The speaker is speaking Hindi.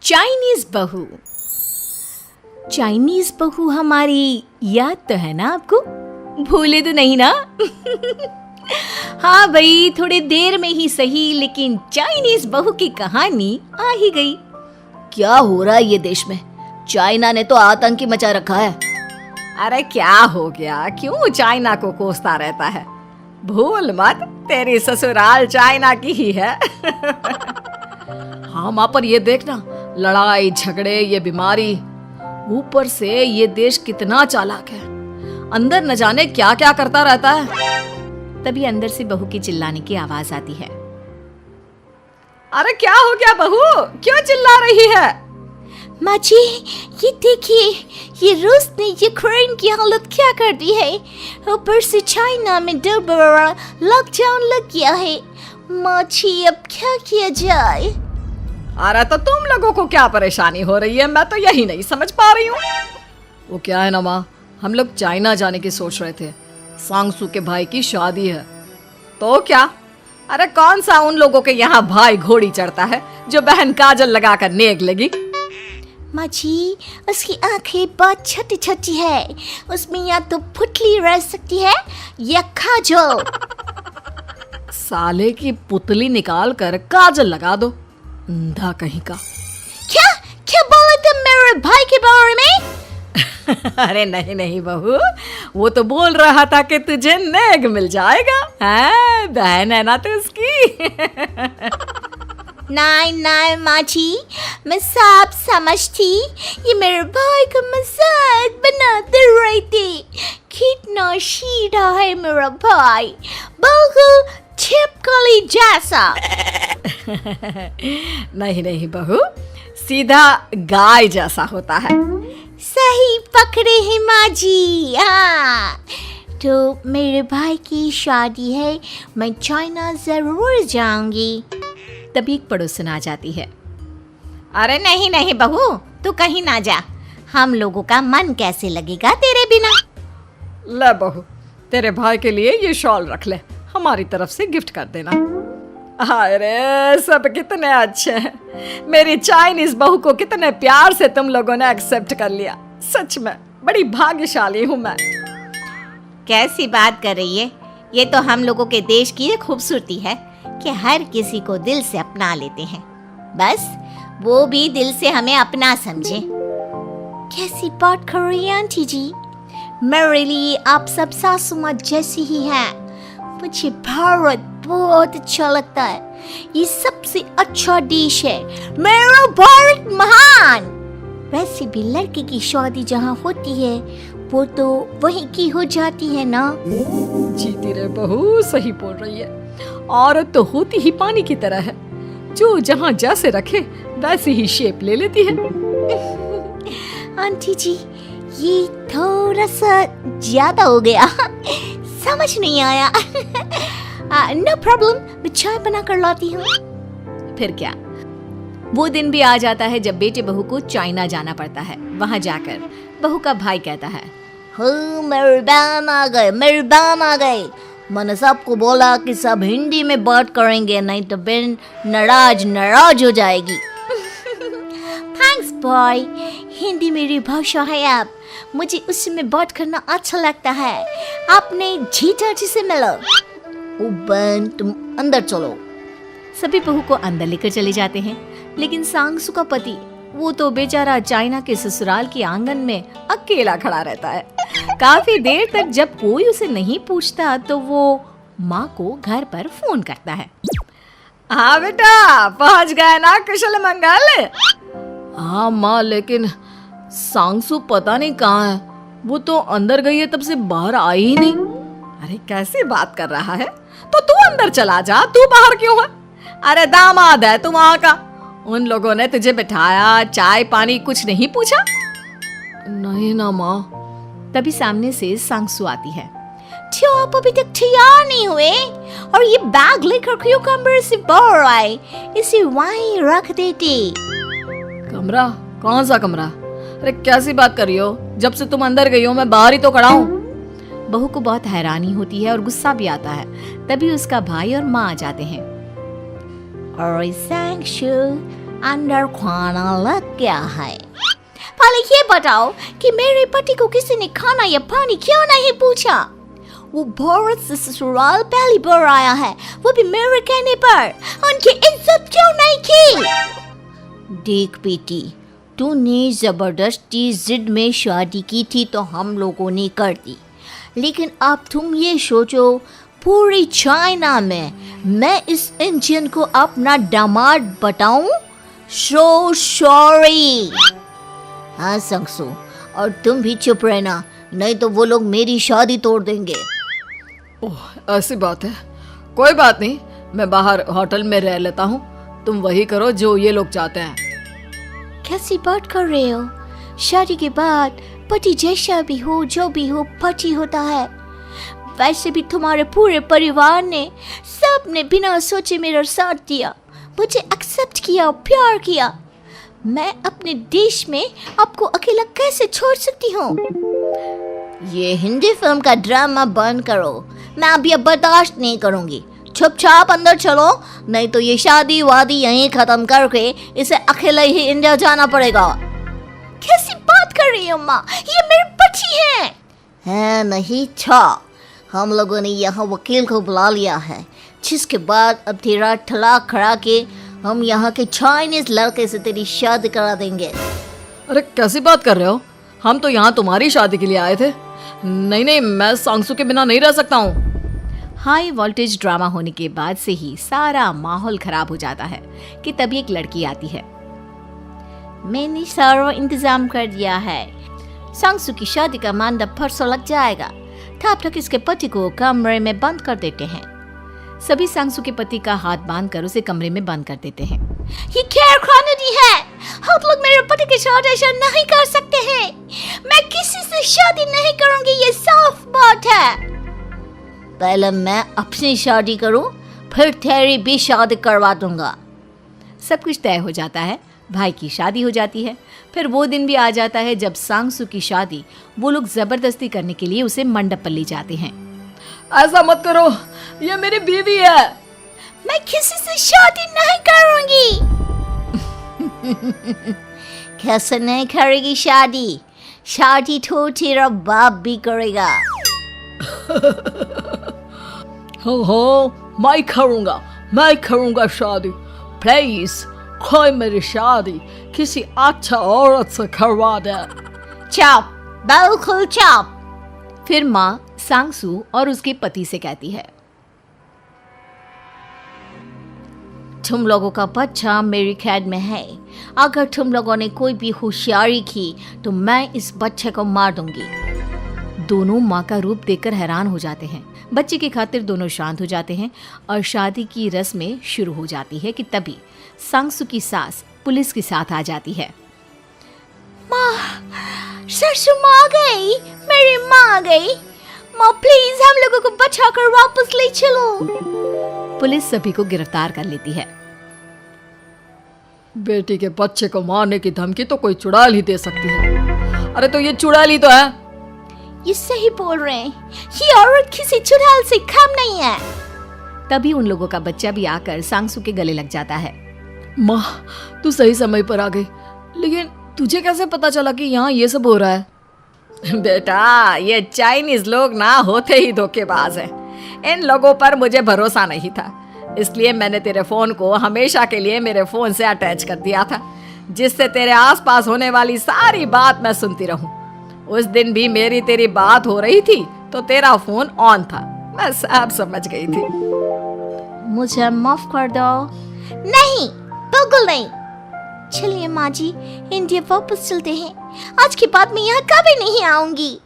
चाइनीज बहू। चाइनीज बहू हमारी याद तो है ना आपको? भूले तो नहीं ना? हाँ भाई, थोड़ी देर में ही सही, लेकिन चाइनीज बहू की कहानी आ ही गई। क्या हो रहा है ये देश में? चाइना ने तो आतंक ही मचा रखा है। अरे क्या हो गया? क्यों चाइना को कोसता रहता है? भूल मत, तेरी ससुराल चाइना की ही है। हाँ माँ, पर ये देखना, लड़ाई झगड़े, ये बीमारी, ऊपर से ये देश कितना चालाक है, अंदर न जाने क्या क्या करता रहता है। तभी अंदर से बहू की चिल्लाने की आवाज आती है। अरे क्या हो गया बहू, क्यों चिल्ला रही है? माँ जी, ये देखिए, ये रूस ने यूक्रेन की हालत क्या कर दी है। ऊपर से चाइना में 2 बड़ा लॉकडाउन लग गया है। माँ जी, अब क्या किया जाए? अरे तो तुम लोगों को क्या परेशानी हो रही है, मैं तो यही नहीं समझ पा रही हूँ। वो क्या है ना माँ, हम लोग चाइना जाने की सोच रहे थे, सांगसू के भाई की शादी है। तो क्या? अरे कौन सा उन लोगों के यहाँ भाई घोड़ी चढ़ता है जो बहन काजल लगाकर नेक लगी? माँ जी, उसकी आंखें बहुत छोटी छोटी है, उसमें या तो पुतली रह सकती है या काजल। साले की पुतली निकाल कर काजल लगा दो, अंधा कहीं का। क्या क्या बोला तुम मेरे भाई के बारे में? अरे नहीं नहीं बहू, वो तो बोल रहा था कि तुझे नेग मिल जाएगा। हैं, बहन है ना तो उसकी। नहीं नहीं माँ जी, मैं सब समझती, ये मेरे भाई का मजाक बनाते रहते। कितना सीधा है मेरा भाई, बिल्कुल छिपकली जैसा। नहीं नहीं बहू, सीधा गाय जैसा होता है। सही पकड़े हैं माँ जी। हाँ, तो मेरे भाई की शादी है, मैं चाइना जरूर जाऊंगी। तभी एक पड़ोसन आ जाती है। अरे नहीं नहीं बहू, तू कहीं ना जा, हम लोगों का मन कैसे लगेगा तेरे बिना। ले बहू, तेरे भाई के लिए ये शॉल रख ले, हमारी तरफ से गिफ्ट कर देना। अरे सब कितने अच्छे हैं, मेरी चाइनीज बहू को कितने प्यार से तुम लोगों ने एक्सेप्ट कर लिया। सच में बड़ी भाग्यशाली हूँ मैं। कैसी बात कर रही है? ये तो हम लोगों के देश की खूबसूरती है कि हर किसी को दिल से अपना लेते हैं, बस वो भी दिल से हमें अपना समझे। कैसी बात कर रही है आंटी जी? मेरे लिए आप सब सासू माँ जैसी ही हैं। मुझे भारत बहुत अच्छा लगता है, ये सबसे अच्छा देश है। मेरा भारत महान। वैसे भी लड़के की शादी जहाँ होती है वो तो वहीं की हो जाती है ना। जीती रे बहू, सही बोल रही है। औरत तो होती ही पानी की तरह है, जो जहाँ जैसे रखे वैसी ही शेप ले लेती है। आंटी जी, ये थोड़ा सा ज्यादा हो गया, समझ नहीं आया। नो प्रॉब्लम, मैं चाय बना कर लाती हूँ। फिर क्या, वो दिन भी आ जाता है जब बेटे बहू को चाइना जाना पड़ता है। वहाँ जाकर बहू का भाई कहता है, मेरे बहन आ गए, मेरे बहन आ गए। मैंने सबको बोला कि सब हिंदी में बात करेंगे, नहीं तो बहन नाराज हो जाएगी। थैंक्स बॉय, हिंदी मेरी भाषा है। आप मुझे उसमें बात करना अच्छा लगता है। आपने जीजा जी से मिलो। ओ बहन, तुम अंदर चलो। सभी बहू को अंदर लेकर चले जाते हैं, लेकिन सांगसू का पति, वो तो बेचारा चाइना के ससुराल के आंगन में अकेला खड़ा रहता है। काफी देर तक जब कोई उसे नहीं पूछता तो वो माँ को घर पर फोन करता है। हाँ बेटा, पहुँच गए ना कुशल मंगल? हाँ माँ, लेकिन सांगसू पता नहीं कहाँ है, वो तो अंदर गई है, तब से बाहर आई ही नहीं। अरे कैसी बात कर रहा है? तो तू अंदर चला जा, तू बाहर क्यों है? अरे दामाद है तू वहाँ का, उन लोगों ने तुझे बिठाया, चाय पानी कुछ नहीं पूछा? नहीं ना माँ। तभी सामने से सांगसू आती है। क्यों आप अभी तक तैयार नहीं हुए? और ये बैग लेकर क्यों कमरे से बाहर आए? इसे वहीं रख देते। कमरा? कौन सा कमरा? अरे कैसी बात कर रही हो? जब से तुम अंदर गई हो मैं बाहर ही तो खड़ा हूँ। बहू को बहुत हैरानी होती है और गुस्सा भी आता है। तभी उसका भाई और माँ आ जाते हैं। और सांगसू, अंदर खाना लग गया है। पहले ये बताओ कि मेरे पति को किसी ने खाना या पानी क्यों नहीं पूछा? वो भारत से ससुराल पहली बार आया है, वो भी मेरे कहने पर। उनकी इज्जत क्यों नहीं की? देख बेटी, तूने जबरदस्ती जिद में शादी की थी तो हम लोगों ने कर दी, लेकिन अब तुम ये सोचो, पूरी चाइना में मैं इस इंडियन को अपना दामाद बताऊं? So sorry. हाँ संगसू, और तुम भी चुप रहना, नहीं तो वो लोग मेरी शादी तोड़ देंगे। ओह, ऐसी बात है। कोई बात नहीं, मैं बाहर होटल में रह लेता हूँ, तुम वही करो जो ये लोग चाहते हैं। कैसी बात कर रहे हो? शादी के बाद पति जैसा भी हो, जो भी हो, पति होता है। वैसे भी तुम्हारे पूरे परिवार ने, सबने बिना सोचे मेरा साथ दिया, मुझे एक्सेप्ट किया, प्यार किया। मैं अपने देश में आपको अकेला कैसे छोड़ सकती हूँ? ये हिंदी फिल्म का ड्रामा बंद करो, मैं अभी अब बर्दाश्त नहीं करूँगी। चुपचाप अंदर चलो, नहीं तो ये शादी वादी यहीं खत्म करके इसे अकेले ही इंडिया जाना पड़ेगा। कैसी बात कर रही हो माँ? ये मेरे पति हैं। है नहीं था, हम लोगों ने यहाँ वकील को बुला लिया है, जिसके बाद अब तेरा तलाक करा के हम यहाँ के चाइनीज लड़के से तेरी शादी करा देंगे। अरे कैसी बात कर रहे हो? हम तो यहाँ तुम्हारी शादी के लिए आए थे। नहीं नहीं, मैं सांगसू के बिना नहीं रह सकता हूँ। हाई वोल्टेज ड्रामा होने के बाद से ही सारा माहौल खराब हो जाता है कि तभी एक लड़की आती है। मैंने सारा इंतजाम कर दिया है, सांगसू की शादी का मंडप परसों लग जाएगा, तब तक इसके पति को कमरे में बंद कर देते हैं। सभी सांगसू के पति का हाथ बांधकर उसे कमरे में बंद कर देते हैं। ये क्या कानूनी है? आप लोग मेरे पति के साथ ऐसा नहीं कर सकते हैं। मैं किसी से शादी नहीं करूंगी, ये साफ बात है। पहले मैं अपनी शादी करूं, फिर तेरी भी शादी करवा दूंगा। सब कुछ तय हो जाता है, भाई की शादी हो जाती है। फिर वो दिन भी आ जाता है जब सांगसू की शादी वो लोग जबरदस्ती करने के लिए उसे मंडप पर ले जाते हैं। ऐसा मत करो, ये मेरी बीवी है। मैं किसी से शादी नहीं करूंगी। कैसे नहीं करेगी शादी? शादी तो तेरा बाप भी करेगा। हो, मैं करूंगा शादी। प्लीज कोई मेरी शादी किसी अच्छा औरत से करवा दे। चुप, बिल्कुल चुप। फिर माँ सांगसू और उसके पति से कहती है, तुम लोगों का बच्चा मेरी कैद में है। अगर तुम लोगों ने कोई भी होशियारी की तो मैं इस बच्चे को मार दूंगी। दोनों माँ का रूप देखकर हैरान हो जाते हैं। बच्चे की खातिर दोनों शांत हो जाते हैं और शादी की रस्में शुरू हो जाती है कि तभी सांगसू की सास पुलिस के साथ आ जाती है। माँ, सरसू माँ आ गई, मेरी माँ आ गई। माँ प्लीज हम लोगों को बचाकर वापस ले चलो। पुलिस सभी को गिरफ्तार कर लेती है। बेटी के बच्चे को मारने की धमकी तो कोई चुड़ैल ही दे सकती है। अरे तो ये चुड़ैल ही तो है। ये सही बोल रहे हैं, ये औरत किसी चुड़ैल से कम नहीं है। तभी उन लोगों का बच्चा भी आकर सांगसू के गले लग जाता है। माँ, तू सही समय पर आ गई, लेकिन तुझे कैसे पता चला कि यहाँ ये सब हो रहा है? बेटा, ये चाइनीज लोग ना होते ही धोखेबाज हैं। इन लोगों पर मुझे भरोसा नहीं था, इसलिए मैंने तेरे फोन को हमेशा के लिए मेरे फोन से अटैच कर दिया था, जिससे तेरे आसपास होने वाली सारी बात मैं सुनती रहूं। उस दिन भी मेरी तेरी बात हो रही थी तो तेरा फोन ऑन था, मैं सब समझ गई थी। मुझे माफ कर दो। नहीं, बिल्कुल नहीं। चलिए माँ जी, इंडिया वापस चलते हैं। आज के बाद मैं यहाँ कभी नहीं आऊंगी।